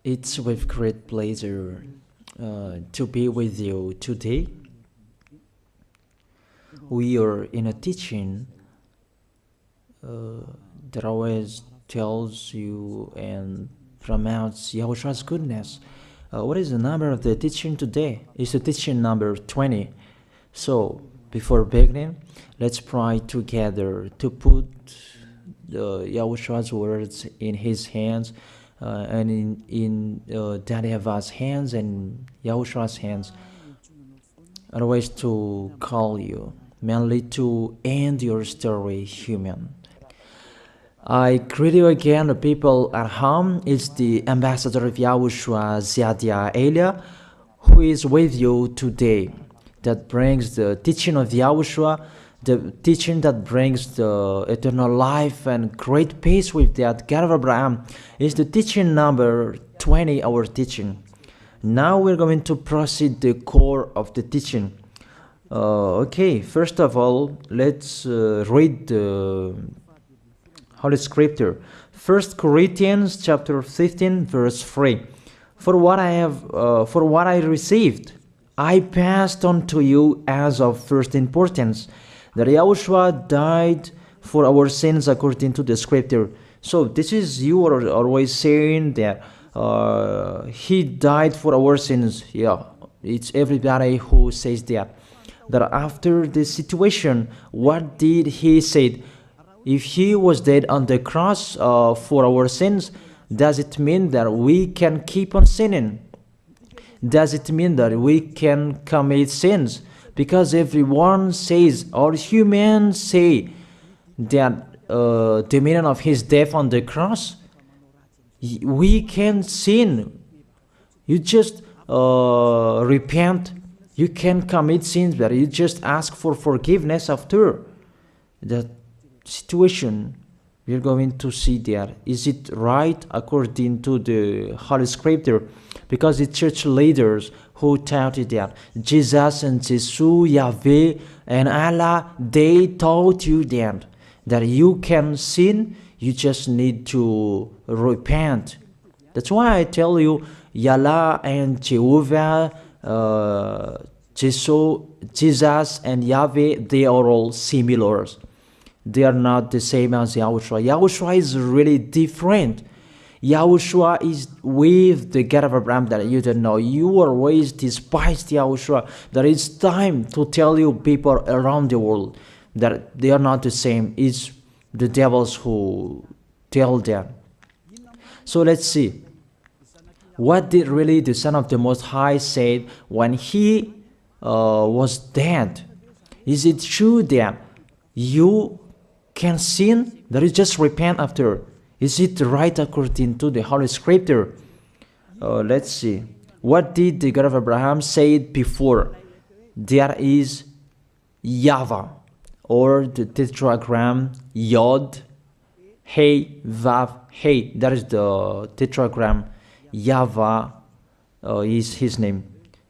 It's with great pleasure to be with you today. We are in a teaching that always tells you and promotes Yahushua's goodness. What is the number of the teaching today? It's the teaching number 20. So, before beginning, let's pray together to put Yahushua's words in his hands and in Daddy Ava's hands and Yahushua's hands. Otherwise, to call you, mainly to end your story human. I greet you again, the people at home. It's the ambassador of Yahushua, Ziadia Elia, who is with you today, that brings the teaching of Yahushua, the teaching that brings the eternal life and great peace with that God of Abraham. Is the teaching number 20, our teaching. Now we're going to proceed the core of the teaching. Okay, first of all, let's read the Holy Scripture. 1 Corinthians chapter 15, verse 3. For what I received, I passed on to you as of first importance, that Yahushua died for our sins according to the Scripture. So this is, you are always saying that he died for our sins. Yeah, it's everybody who says that. That after the situation, what did he say? If he was dead on the cross for our sins, does it mean that we can keep on sinning? Does it mean that we can commit sins? Because everyone says, or humans say, that the meaning of his death on the cross, we can sin. You just repent. You can commit sins, but you just ask for forgiveness after that situation. We're going to see there. Is it right according to the Holy Scripture? Because the church leaders who taught it that Jesus and Jesus, Yahweh and Allah, they taught you that you can sin, you just need to repent. That's why I tell you, Yahweh and Jehovah, Jesus and Yahweh, they are all similar. They are not the same as Yahushua. Yahushua is really different. Yahushua is with the God of Abraham that you don't know. You always despised Yahushua. That it's time to tell you people around the world that they are not the same. It's the devils who tell them. So let's see. What did really the Son of the Most High say when he was dead? Is it true that you can sin? That is just repent after. Is it right according to the Holy Scripture? Let's see. What did the God of Abraham say before? There is YAHVAH, or the tetragram Yod, Hey, Vav, Hey. That is the tetragram. YAHVAH is his name.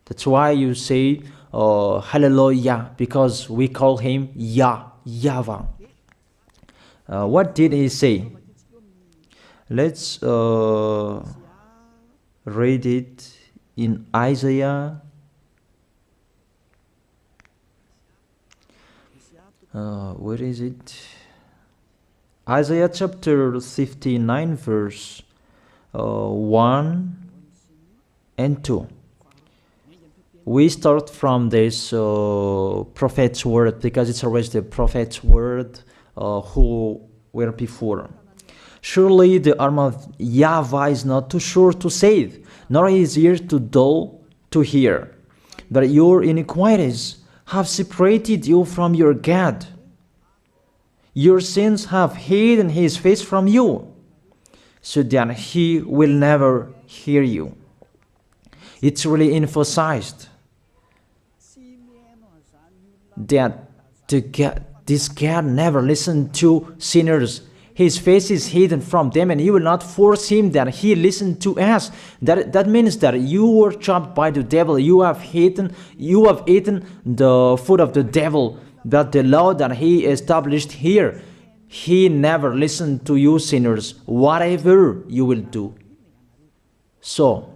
That's why you say Hallelujah, because we call him YAHVAH. What did he say? Let's read it in Isaiah. Where is it? Isaiah chapter 59, verse 1 and 2. We start from this prophet's word, because it's always the prophet's word who were before. Surely the arm of YAHVAH is not too short to save, nor his ear too dull to hear. But your iniquities have separated you from your God. Your sins have hidden his face from you, so that he will never hear you. It's really emphasized that this God never listened to sinners. His face is hidden from them, and he will not force him that he listen to us. That means that you were trapped by the devil. You have eaten the food of the devil. But the law that he established here, he never listened to you sinners, whatever you will do. So,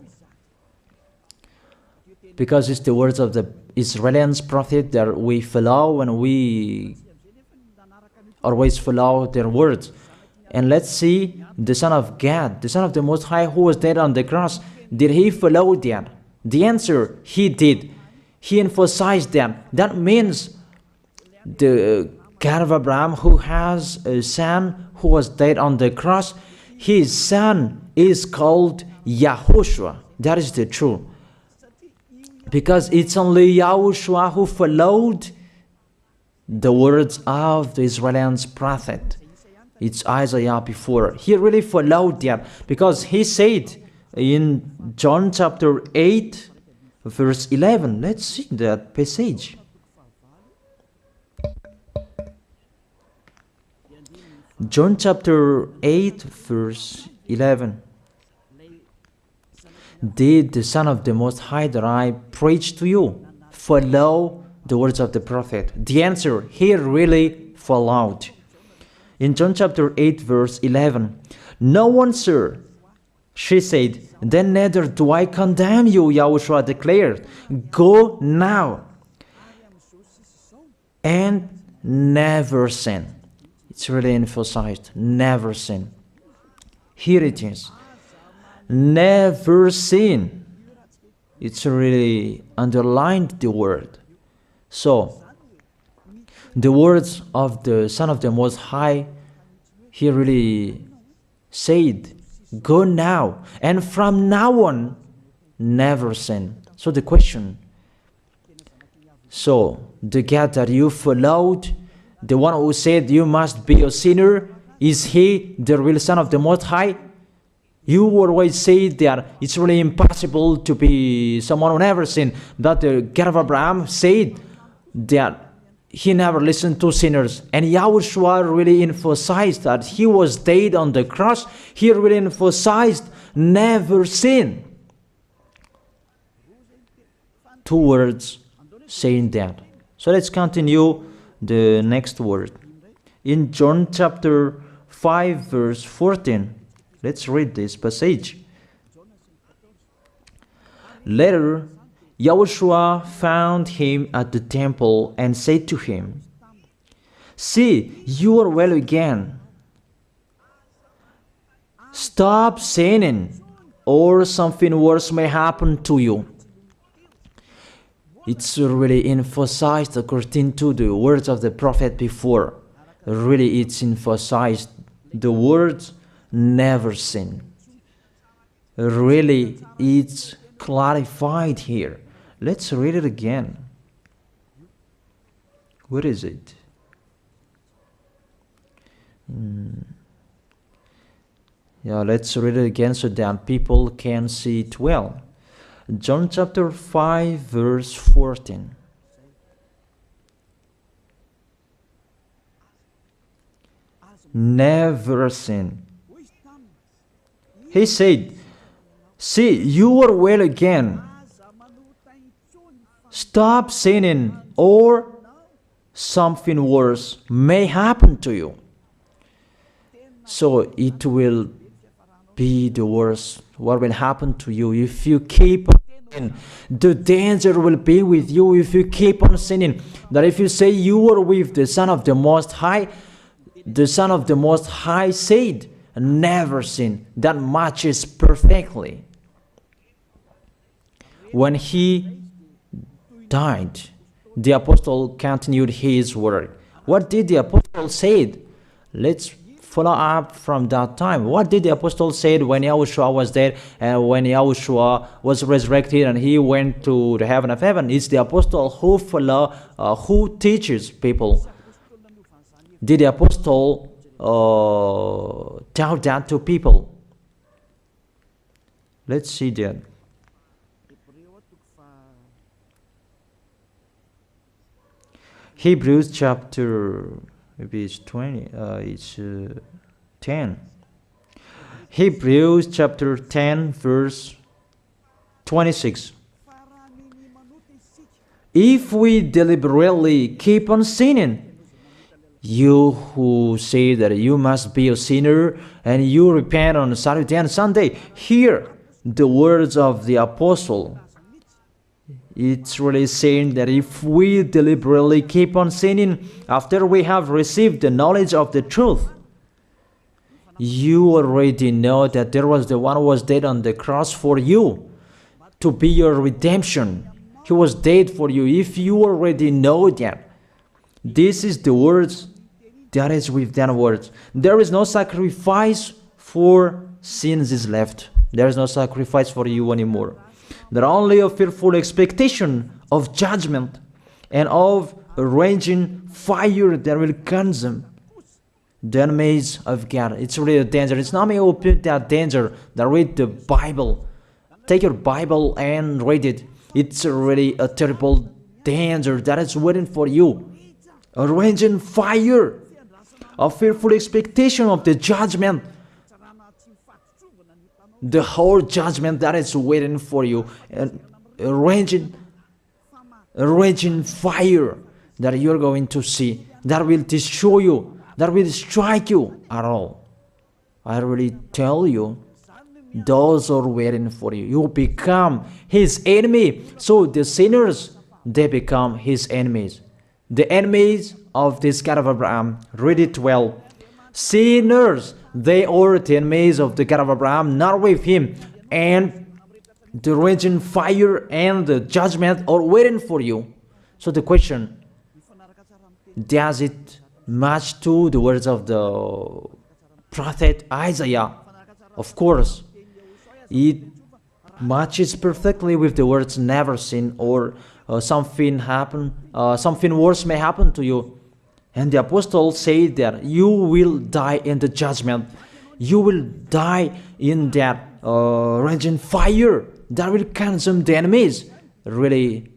because it's the words of the Israelians prophet that we follow, and we always follow their words. And let's see the Son of God, the Son of the Most High, who was dead on the cross. Did he follow that? The answer, he did. He emphasized that. That means the God of Abraham, who has a son who was dead on the cross, his son is called YAHOSHUAH. That is the truth. Because it's only YAHOSHUAH who followed the words of the Israelians prophet. It's Isaiah before. He really followed that, because he said in John chapter 8, verse 11. Let's see that passage. John chapter 8, verse 11. Did the Son of the Most High that I preach to you follow the words of the prophet? The answer, he really followed. In John chapter 8, verse 11, "No one, sir," she said, "then neither do I condemn you," YAHOSHUAH declared. "Go now and never sin." It's really emphasized, never sin. Here it is. Never sin. It's really underlined the word. So, the words of the Son of the Most High, he really said, go now, and from now on, never sin. So the question, so the God that you followed, the one who said you must be a sinner, is he the real Son of the Most High? You always say that it's really impossible to be someone who never sinned. That the God of Abraham said that he never listened to sinners. And YAHOSHUAH really emphasized that he was dead on the cross. He really emphasized never sin. Two words saying that. So let's continue the next word. In John chapter 5, verse 14. Let's read this passage. Later, YAHOSHUAH found him at the temple and said to him, "See, you are well again. Stop sinning, or something worse may happen to you." It's really emphasized according to the words of the prophet before. Really, it's emphasized the words never sin. Really, it's clarified here. Let's read it again. Where is it? Yeah, let's read it again so that people can see it well. John chapter 5, verse 14. Never sin. He said, "See, you are well again. Stop sinning, or something worse may happen to you." So it will be the worst. What will happen to you if you keep on sinning? The danger will be with you if you keep on sinning. That if you say you are with the Son of the Most High, the Son of the Most High said, never sin. That matches perfectly. When he died, the apostle continued his word. What did the apostle say? Let's follow up from that time. What did the apostle say when YAHOSHUAH was dead and when YAHOSHUAH was resurrected and he went to the heaven of heaven? It's the apostle who teaches people. Did the apostle tell that to people? Let's see that. Hebrews chapter, maybe it's 20, it's 10. Hebrews chapter 10, verse 26. If we deliberately keep on sinning, you who say that you must be a sinner and you repent on Saturday and Sunday, here the words of the apostle. It's really saying that if we deliberately keep on sinning after we have received the knowledge of the truth, you already know that there was the one who was dead on the cross for you to be your redemption. He was dead for you. If you already know that, this is the words that is with that words. There is no sacrifice for sins is left. There is no sacrifice for you anymore. There are only a fearful expectation of judgment and of a raging fire that will consume the enemies of God. It's really a danger. It's not me who put that danger that read the Bible. Take your Bible and read it. It's really a terrible danger that is waiting for you. A raging fire, a fearful expectation of the judgment. The whole judgment that is waiting for you, and a raging fire that you're going to see, that will destroy you, that will strike you at all. I really tell you, those are waiting for you. You become his enemy. So the sinners, they become his enemies. The enemies of this God of Abraham, read it well. Sinners, they are the enemies of the God of Abraham, not with him. And the raging fire and the judgment are waiting for you. So the question, does it match to the words of the prophet Isaiah? Of course. It matches perfectly with the words never sin, or something worse may happen to you. And the apostle said that you will die in the judgment. You will die in that raging fire that will consume the enemies. Really,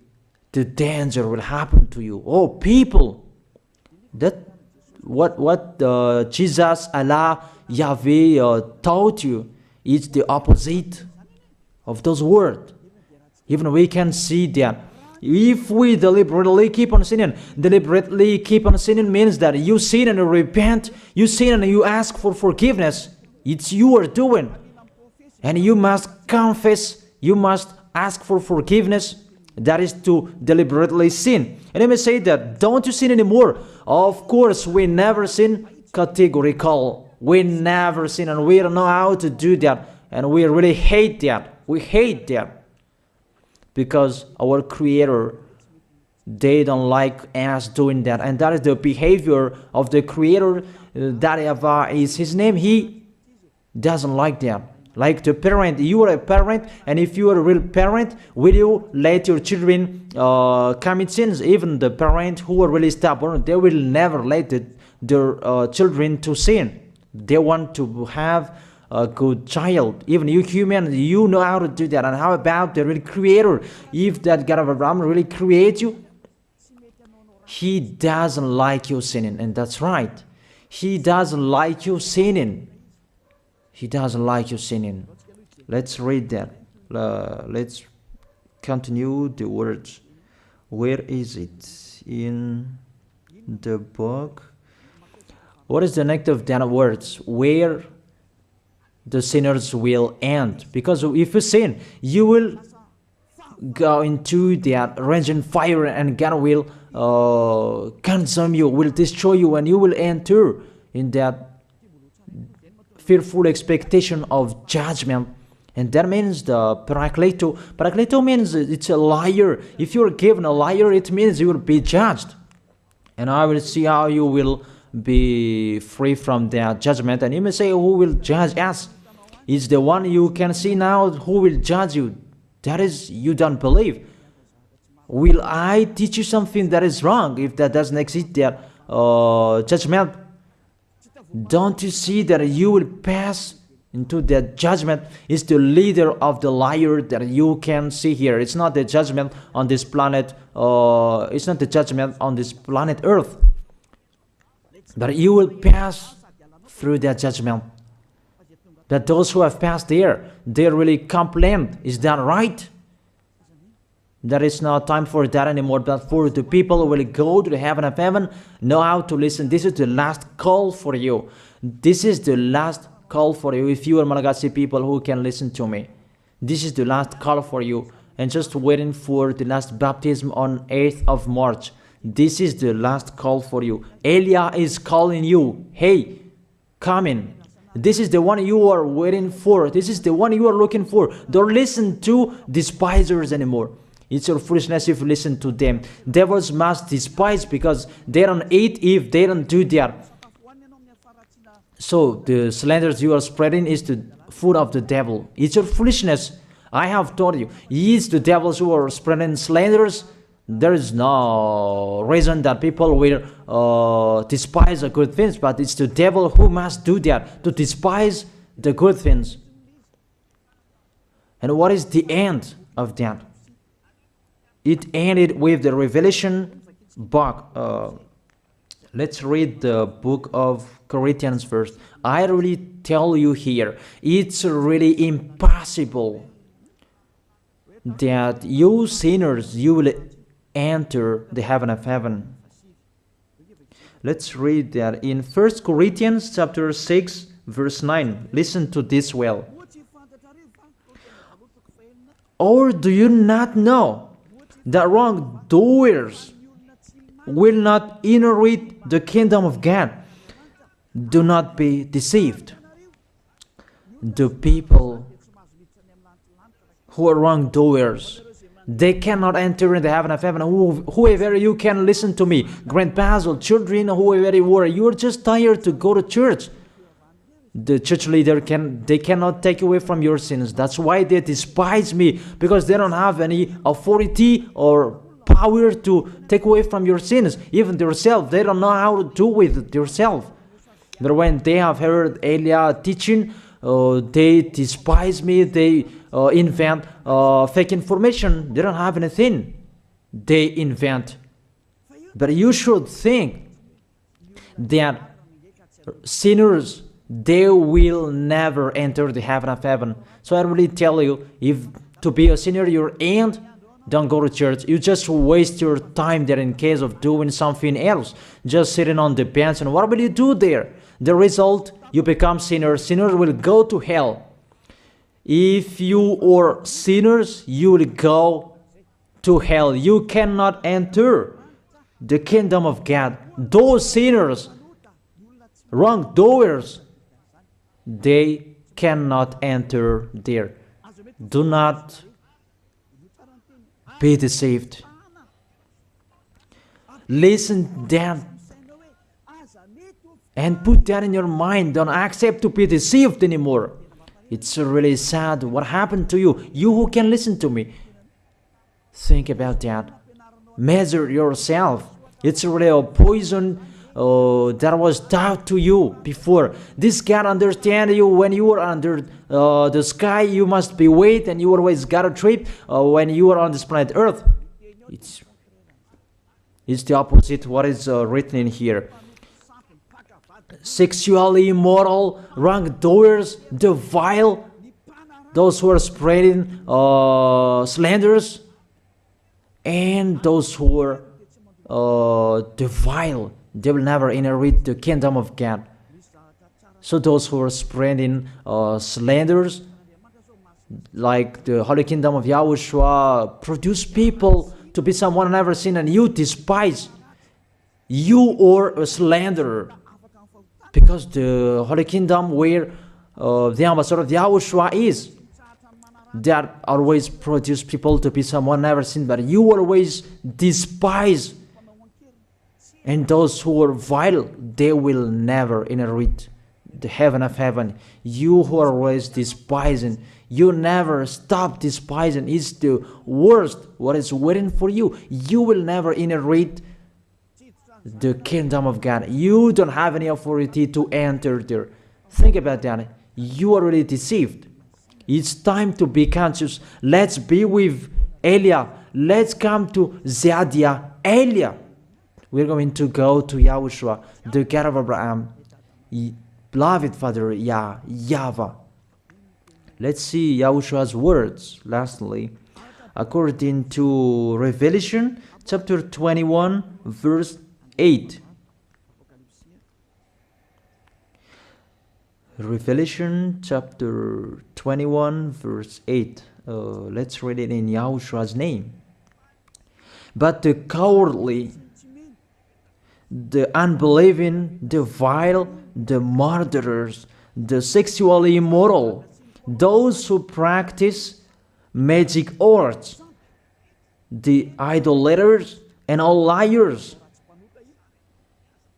the danger will happen to you. Oh, people, that what Jesus, Allah, Yahweh taught you is the opposite of those words. Even we can see that. If we deliberately keep on sinning means that you sin and you repent, you sin and you ask for forgiveness. It's you are doing. And you must confess, you must ask for forgiveness. That is to deliberately sin. And I may say that, don't you sin anymore? Of course, we never sin categorical. We never sin, and we don't know how to do that. And we really hate that. We hate that. Because our Creator, they don't like us doing that. And that is the behavior of the Creator. That YAHVAH is his name. He doesn't like that. Like the parent, you are a parent, and if you are a real parent, will you let your children commit sins? Even the parent who are really stubborn, they will never let their children to sin. They want to have a good child. Even you human, you know how to do that. And how about the real Creator? If that God of Abraham really creates you, he doesn't like you sinning. And that's right. He doesn't like you sinning. He doesn't like you sinning. Let's read that. Let's continue the words. Where is it? In the book. What is the next of that words? Where the sinners will end. Because if you sin, you will go into that raging fire, and God will consume you, will destroy you, and you will enter in that fearful expectation of judgment. And that means the parakleto. Parakleto means it's a liar. If you're given a liar, it means you will be judged. And I will see how you will be free from that judgment. And you may say, who will judge us? It's the one you can see now who will judge you. That is, you don't believe. Will I teach you something that is wrong if that doesn't exist there? Judgment. Don't you see that you will pass into that judgment? Is the leader of the liar that you can see here. It's not the judgment on this planet. It's not the judgment on this planet Earth. But you will pass through that judgment. That those who have passed there, they really complain. Is that right? There is no time for that anymore. But for the people who will go to the heaven of heaven, know how to listen. This is the last call for you. This is the last call for you. If you are Malagasy people who can listen to me, This is the last call for you. And just waiting for the last baptism on 8th of March. This is the last call for you. Elijah is calling you. Hey, come in. This is the one you are waiting for. This is the one you are looking for. Don't listen to despisers anymore. It's your foolishness if you listen to them. Devils must despise because they don't eat if they don't do that. So the slanders you are spreading is the food of the devil. It's your foolishness. I have told you. It's the devils who are spreading slanders. There is no reason that people will despise the good things, but it's the devil who must do that, to despise the good things. And what is the end of that? It ended with the Revelation book. Let's read the book of Corinthians first. I really tell you here, it's really impossible that you sinners, you will enter the heaven of heaven. Let's read that in 1 Corinthians chapter 6 verse 9. Listen to this well. Or do you not know that wrongdoers will not inherit the kingdom of God? Do not be deceived. The people who are wrongdoers, they cannot enter in the heaven of heaven. Whoever you can listen to me, grandpas or children, whoever you are, you are just tired to go to church. The church leader they cannot take away from your sins. That's why they despise me, because they don't have any authority or power to take away from your sins. Even themselves, they don't know how to do with themselves. But when they have heard Elijah teaching, they despise me. They invent fake information. They don't have anything. They invent. But you should think that sinners, they will never enter the heaven of heaven. So I really tell you, if to be a sinner your end, don't go to church. You just waste your time there in case of doing something else. Just sitting on the bench, and what will you do there? The result, you become sinners. Sinners will go to hell. If you are sinners, you will go to hell. You cannot enter the kingdom of God. Those sinners, wrongdoers, they cannot enter there. Do not be deceived. Listen then and put that in your mind. Don't accept to be deceived anymore. It's really sad what happened to you. You who can listen to me, think about that. Measure yourself. It's really a poison that was taught to you before. This God understand you when you are under the sky. You must be wait, and you always got a trip when you are on this planet Earth. It's the opposite what is written in here. Sexually immoral, wrongdoers, the vile, those who are spreading slanders, and those who are the vile, they will never inherit the kingdom of God. So those who are spreading slanders, like the Holy Kingdom of YAHOSHUAH, produce people to be someone never seen, and you despise. You are a slanderer. Because the Holy Kingdom where the ambassador of YAHOSHUAH is, that always produce people to be someone never seen, but you always despise. And those who are vile, they will never inherit the heaven of heaven. You who are always despising, you never stop despising. It's the worst what is waiting for you. You will never inherit the kingdom of God. You don't have any authority to enter there. Think about that. You are already deceived. It's time to be conscious. Let's be with Elijah. Let's come to Zadiah. Elijah. We're going to go to YAHOSHUAH, the God of Abraham, beloved Father YAHVAH. Let's see YAHOSHUAH's words. Lastly, according to Revelation chapter 21, verse 8. Revelation chapter 21 verse 8. Let's read it in Yahoshua's name. But the cowardly, the unbelieving, the vile, the murderers, the sexually immoral, those who practice magic arts, the idolaters, and all liars.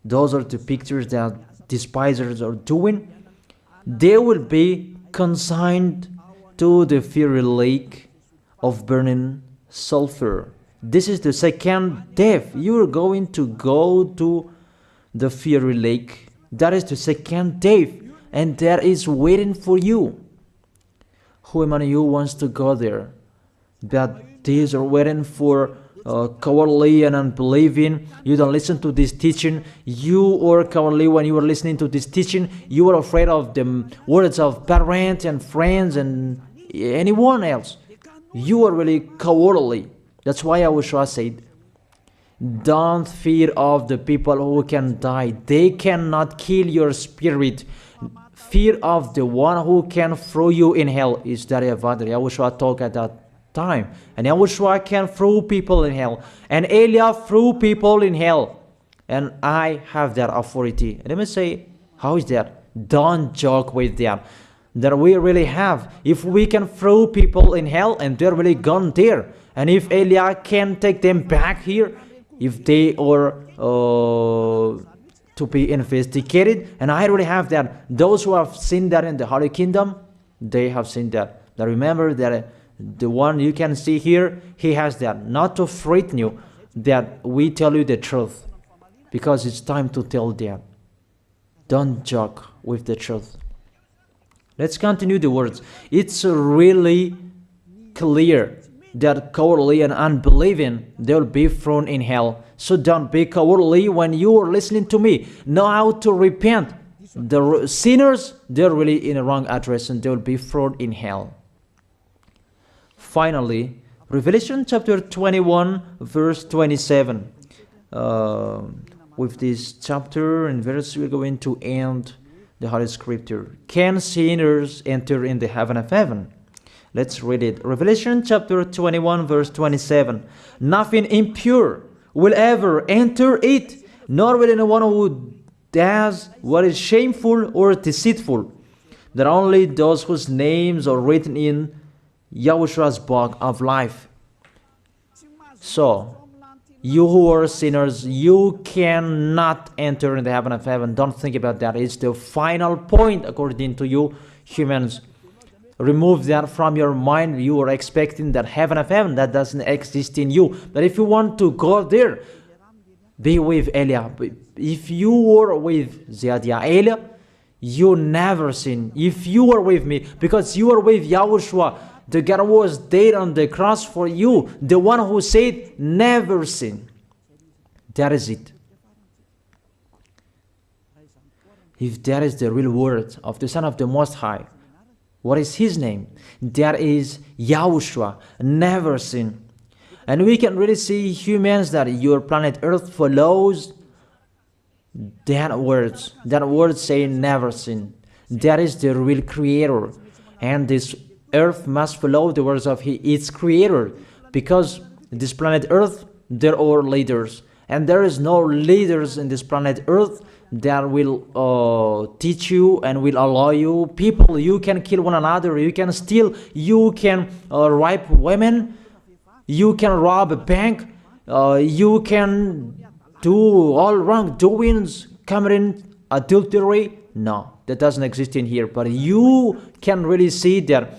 Those are the pictures that despisers are doing. They will be consigned to the fiery lake of burning sulfur. This is the second death. You are going to go to the fiery lake. That is the second death, and that is waiting for you. Who among you wants to go there? That these are waiting for cowardly and unbelieving. You don't listen to this teaching. You are cowardly when you are listening to this teaching. You are afraid of the words of parents and friends and anyone else. You are really cowardly. That's why YAHOSHUAH said, don't fear of the people who can die. They cannot kill your spirit. Fear of the one who can throw you in hell. Is that what YAHOSHUAH talked at that time? And YAHOSHUAH can throw people in hell. And Elia threw people in hell. And I have that authority. Let me say, how is that? Don't joke with that. That we really have. If we can throw people in hell and they're really gone there, and if Elia can take them back here, if they are to be investigated, and I already have that. Those who have seen that in the Holy Kingdom, they have seen that. Now remember that the one you can see here, he has that. Not to frighten you, that we tell you the truth, because it's time to tell that. Don't joke with the truth. Let's continue the words. It's really clear that cowardly and unbelieving, they'll be thrown in hell. So don't be cowardly when you are listening to me. Know how to repent. The sinners, they're really in a wrong address and they'll be thrown in hell. Finally, Revelation chapter 21 verse 27. With this chapter and verse, we're going to end the Holy Scripture. Can sinners enter in the heaven of heaven? Let's read it. Revelation chapter 21 verse 27. Nothing impure will ever enter it, nor will anyone who does what is shameful or deceitful. That only those whose names are written in YAHOSHUAH's book of life. So, you who are sinners, you cannot enter in the heaven of heaven. Don't think about that. It's the final point according to you humans. Remove that from your mind. You are expecting that heaven of heaven that doesn't exist in you. But if you want to go there, be with Elia. If you were with Elia, you never sin. If you are with me, because you are with YAHOSHUAH, the God was dead on the cross for you, the one who said never sin. That is it. If that is the real word of the Son of the Most High, what is his name? That is YAHOSHUAH, never sin. And we can really see humans that your planet Earth follows that words. That word saying never sin. That is the real creator. And this Earth must follow the words of its creator. Because this planet Earth, there are leaders. And there is no leaders in this planet Earth that will teach you and will allow you. People, you can kill one another, you can steal, you can rape women, you can rob a bank, you can do all wrongdoings, committing adultery. No, that doesn't exist in here. But you can really see that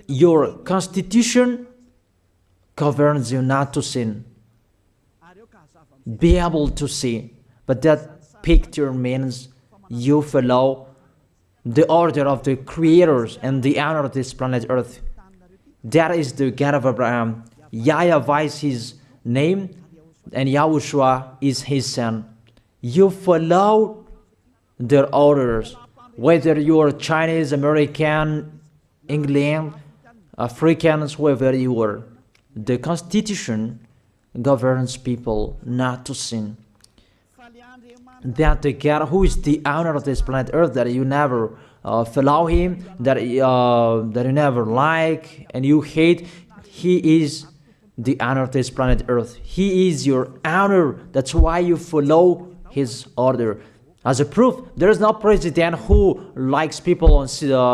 your constitution governs you not to sin. Be able to see. But that picture means you follow the order of the creators and the honor of this planet Earth. That is the God of Abraham. YAHVAH is his name, and YAHOSHUAH is his son. You follow their orders, whether you are Chinese, American, England, Africans, whoever you are. The Constitution governs people not to sin. that the God who is the owner of this planet Earth, that you never follow him, that you never like and you hate, he is the owner of this planet Earth. He is your owner. That's why you follow his order. As a proof, there is no president who likes people on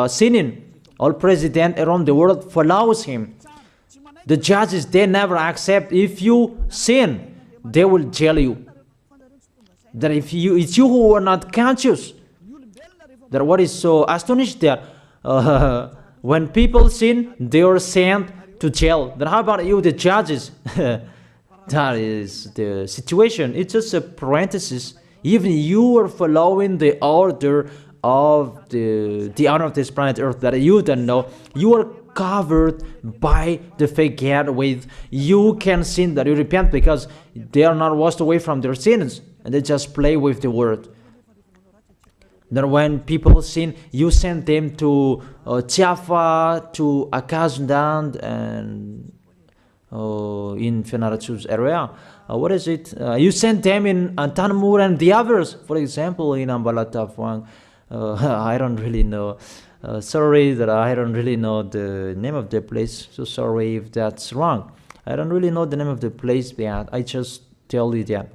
sinning. All president around the world follows him. The judges, they never accept. If you sin, they will jail you. That if it's you who are not conscious. That what is so astonished that when people sin, they are sent to jail. Then how about you, the judges? That is the situation. It's just a parenthesis. Even you are following the order of the owner of this planet Earth that you don't know. You are covered by the fake God with you can sin, that you repent, because they are not washed away from their sins and they just play with the word. That when people sin, you send them to YAHVAH, to Akazundand, and in Fenarachu's area. What is it? You send them in Tanmur and the others. For example, in Ambalatafwang. I don't really know. Sorry that I don't really know the name of the place. So sorry if that's wrong. I don't really know the name of the place, but I just tell you that.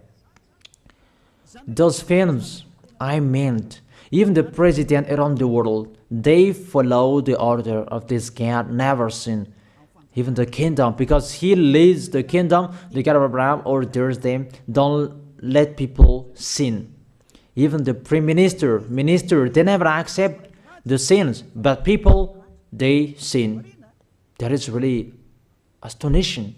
Those films, I meant, even the president around the world, they follow the order of this God, never sin. Even the kingdom, because he leads the kingdom, the God of Abraham orders them, don't let people sin. Even the prime minister, they never accept the sins, but people, they sin. That is really astonishing.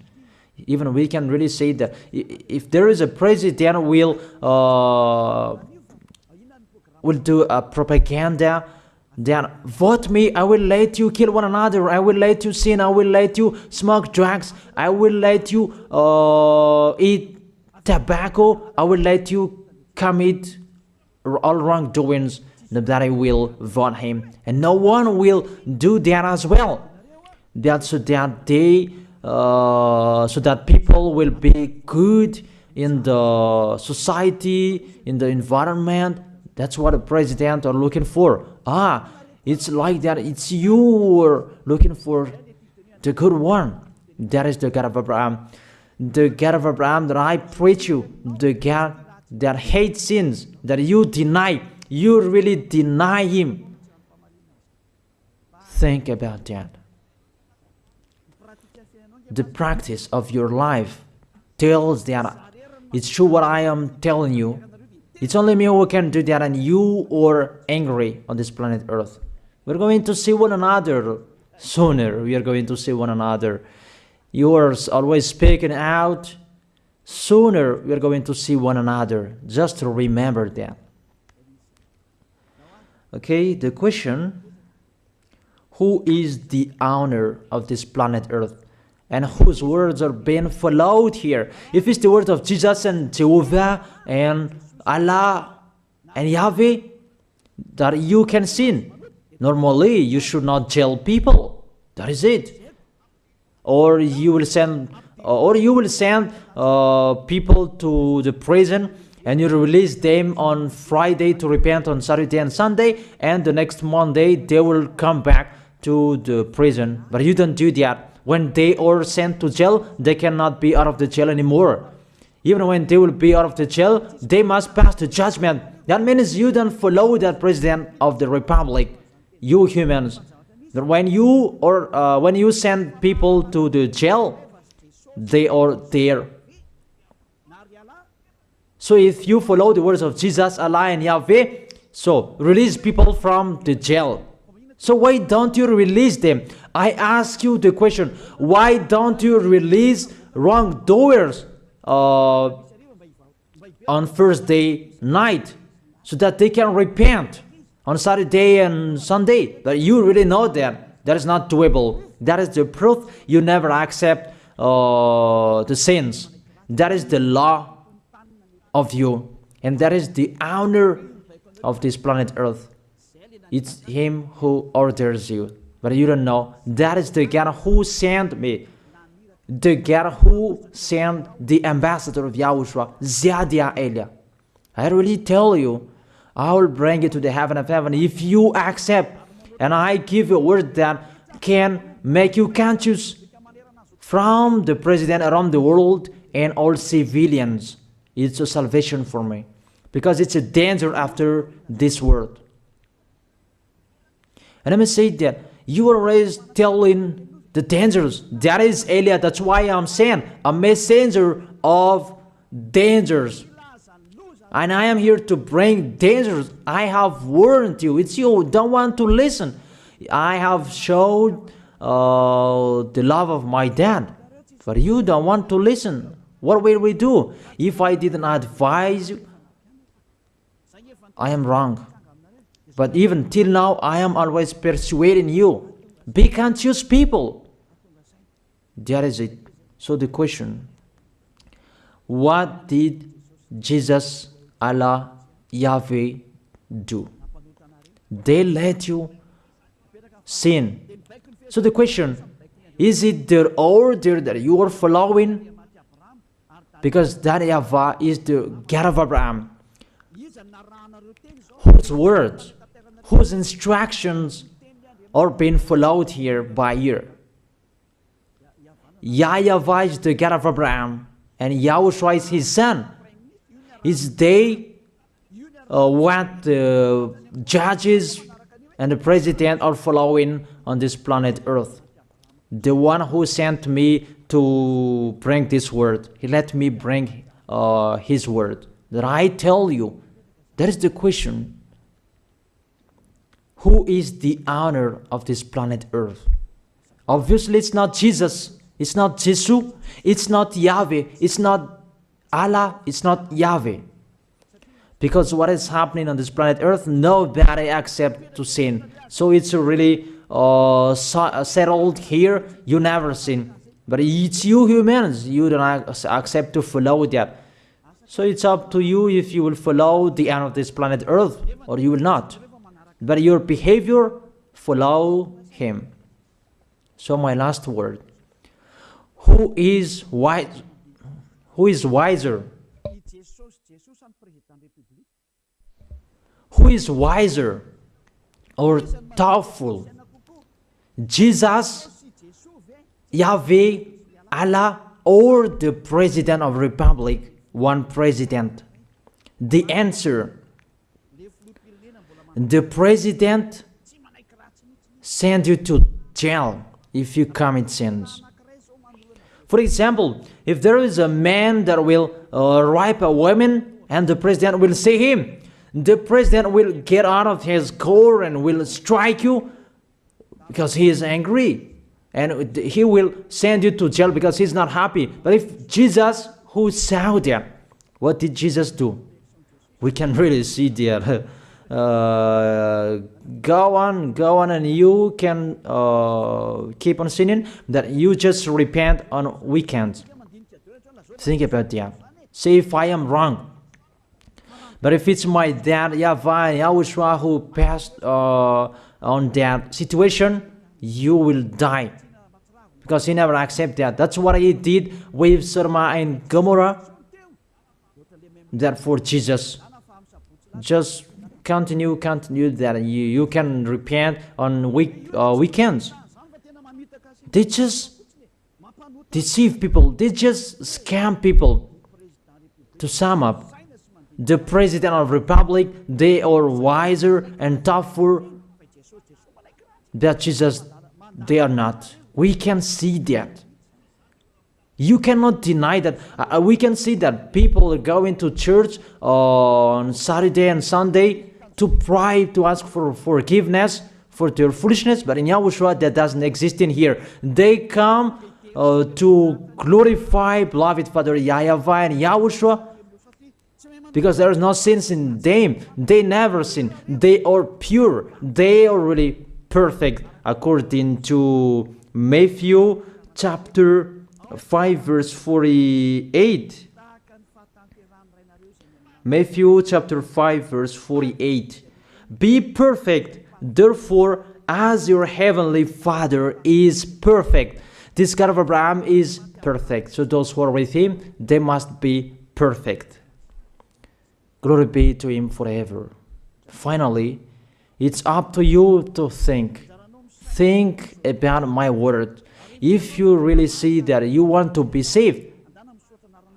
Even we can really say that if there is a president will do a propaganda, then vote me, I will let you kill one another, I will let you sin, I will let you smoke drugs, I will let you eat tobacco, I will let you commit all wrongdoings, that I will vote him. And no one will do that as well. That's so that they so that people will be good in the society, in the environment. That's what a president are looking for. It's like that. It's you who are looking for the good one. That is the God of Abraham. The God of Abraham that I preach you. The God that hates sins, that you deny. You really deny him. Think about that. The practice of your life tells that it's true what I am telling you. It's only me who can do that, and you are angry on this planet Earth. We're going to see one another sooner. We are going to see one another. You are always speaking out. Sooner we are going to see one another. Just to remember that. Okay, the question: who is the owner of this planet Earth? And whose words are being followed here? If it's the word of Jesus and Jehovah and Allah and Yahweh, that you can sin. Normally, you should not jail people. That is it. Or you will send, people to the prison, and you release them on Friday to repent on Saturday and Sunday, and the next Monday they will come back to the prison. But you don't do that. When they are sent to jail, they cannot be out of the jail anymore. Even when they will be out of the jail, they must pass the judgment. That means you don't follow that president of the republic, you humans. That when you send people to the jail, they are there. So if you follow the words of Jesus, Allah and Yahweh, so release people from the jail. So why don't you release them? I ask you the question, why don't you release wrongdoers on Thursday night so that they can repent on Saturday and Sunday? But you really know that that is not doable. That is the proof you never accept the sins. That is the law of you, and that is the owner of this planet Earth. It's him who orders you, but you don't know. That is the God who sent me, the God who sent the ambassador of Yahushua, Ziadia Elia. I really tell you, I will bring you to the heaven of heaven if you accept, and I give you a word that can make you conscious from the president around the world and all civilians. It's a salvation for me, because it's a danger after this world. And let me say that you are always telling the dangers. That is Elia. That's why I'm saying a messenger of dangers. And I am here to bring dangers. I have warned you. It's you who don't want to listen. I have showed the love of my dad, but you don't want to listen. What will we do? If I didn't advise you, I am wrong. But even till now, I am always persuading you. Be conscious, people. That is it. So the question, what did Jesus, Allah, Yahweh do? They let you sin. So the question, is it their order that you are following? Because that YAHVAH is the God of Abraham, whose words, whose instructions are being followed here by year. YAHVAH is the God of Abraham, and YAHOSHUAH is his son. Is they what the judges and the president are following on this planet Earth? The one who sent me to bring this word, he let me bring his word. That I tell you, that is the question. Who is the owner of this planet Earth? Obviously, it's not Jesus. It's not Jesus. It's not Yahweh. It's not Allah. It's not Yahweh. Because what is happening on this planet Earth, nobody accepts to sin. So it's really settled here. You never sin. But it's you humans. You don't accept to follow that. So it's up to you if you will follow the end of this planet Earth or you will not. But your behavior, follow him. So my last word. Who is wise? Who is wiser? Who is wiser or doubtful? Jesus, Yahweh, Allah, or the President of Republic? One president. The answer: the president send you to jail if you commit sins. For example, if there is a man that will rape a woman and the president will see him, the president will get out of his car and will strike you because he is angry. And he will send you to jail because he's not happy. But if Jesus, who saw that, what did Jesus do? We can really see that. Go on, and you can keep on sinning, that you just repent on weekends. Think about that. See if I am wrong. But if it's my dad, YAHVAH, YAHOSHUAH, who passed on that situation, you will die. Because he never accepted that. That's what he did with Sodom and Gomorrah. Therefore, Jesus, just continue that you can repent on weekends. They just deceive people. They just scam people. To sum up, the President of the Republic, they are wiser and tougher than Jesus. They are not. We can see that. You cannot deny that. We can see that people are going to church on Saturday and Sunday to pray, to ask for forgiveness for their foolishness, but in YAHOSHUAH that doesn't exist in here. They come to glorify beloved Father YAHVAH and YAHOSHUAH because there is no sins in them. They never sin. They are pure. They are really perfect, according to Matthew chapter 5 verse 48. Matthew chapter 5 verse 48. Be perfect, therefore, as your heavenly Father is perfect. This God of Abraham is perfect. So those who are with him, they must be perfect. Glory be to Him forever. Finally, it's up to you to think. Think about my word. If you really see that you want to be saved,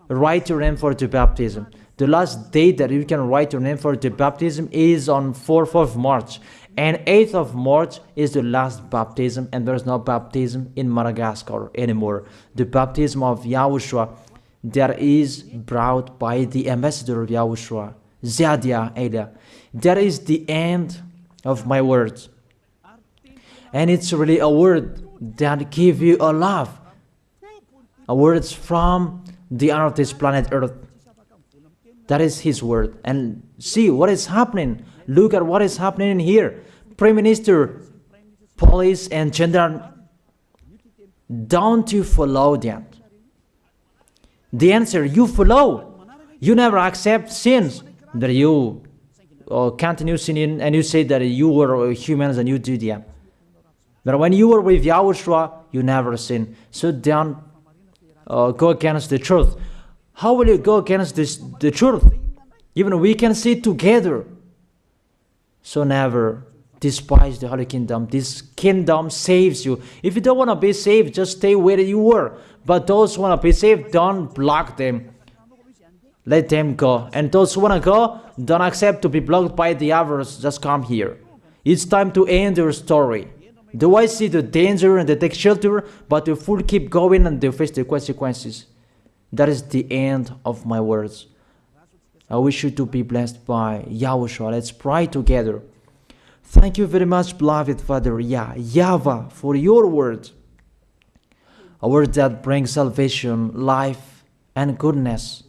write your name for the baptism. The last date that you can write your name for the baptism is on 4th of March. And 8th of March is the last baptism, and there's no baptism in Madagascar anymore. The baptism of YAHOSHUAH that is brought by the ambassador of YAHOSHUAH, Zadia Elia. That is the end of my words. And it's really a word that gives you a love. A word from the honor of this planet Earth. That is His word. And see what is happening. Look at what is happening here. Prime Minister, police and gendarme, don't you follow that? The answer, you follow. You never accept sins. That you continue sinning and you say that you were humans and you do that. But when you were with YAHOSHUAH, you never sin. So don't go against the truth. How will you go against the truth? Even we can sit together. So never despise the Holy Kingdom. This kingdom saves you. If you don't want to be saved, just stay where you were. But those who want to be saved, don't block them. Let them go. And those who want to go, don't accept to be blocked by the others. Just come here. It's time to end your story. Do I see the danger and they take shelter, but the fool keep going and they face the consequences? That is the end of my words. I wish you to be blessed by YAHOSHUAH. Let's pray together. Thank you very much, beloved Father YAHVAH, for your word. A word that brings salvation, life, and goodness.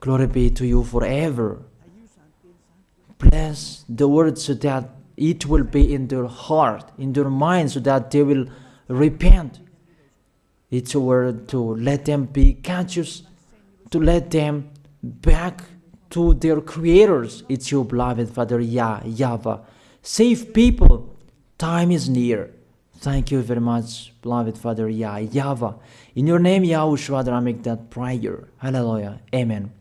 Glory be to you forever. Bless the word so that it will be in their heart, in their mind, so that they will repent. It's a word to let them be conscious, to let them back to their creators. It's your beloved Father YAHVAH. Save people. Time is near. Thank you very much, beloved Father YAHVAH. In your name, YAHOSHUAH, that I make that prayer. Hallelujah. Amen.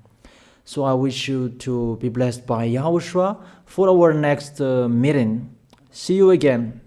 So I wish you to be blessed by YAHOSHUAH for our next meeting. See you again.